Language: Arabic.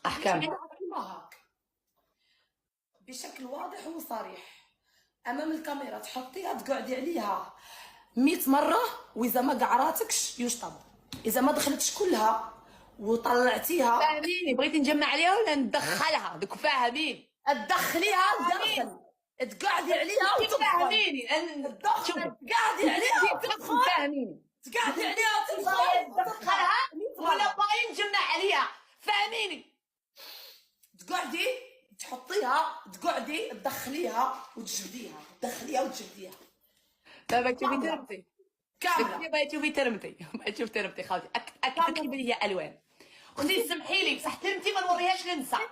احكام كيما هاك بشكل واضح وصريح امام الكاميرا، تحطيها تقعدي عليها 100 مره، واذا ما قعراتكش يشطب، اذا ما دخلتش كلها وطلعتيها. فاهميني؟ بغيتي نجمع عليها ولا ندخلها؟ دوك فاهمين؟ تدخليها تدخل، تقعدي عليها وتدخل، فاهميني؟ تدخل تقعدي عليها وتدخل، فاهميني؟ تقعدي عليها باغي وتدخل، ندخلها ولا باغي نجمع عليها؟ فاهميني؟ تقعدي تحطيها، تقعدي تدخليها وتجبديها، تدخليها وتجبديها دابا تشوفي ترمتي كامله. بغيتي تشوفي ترمتي، بغيتي تشوفي ترمتي خاوتي اكدت لي بلي هي الوان. وانتي سمحي لي بصح ترمتي ما نوريهاش للنساء.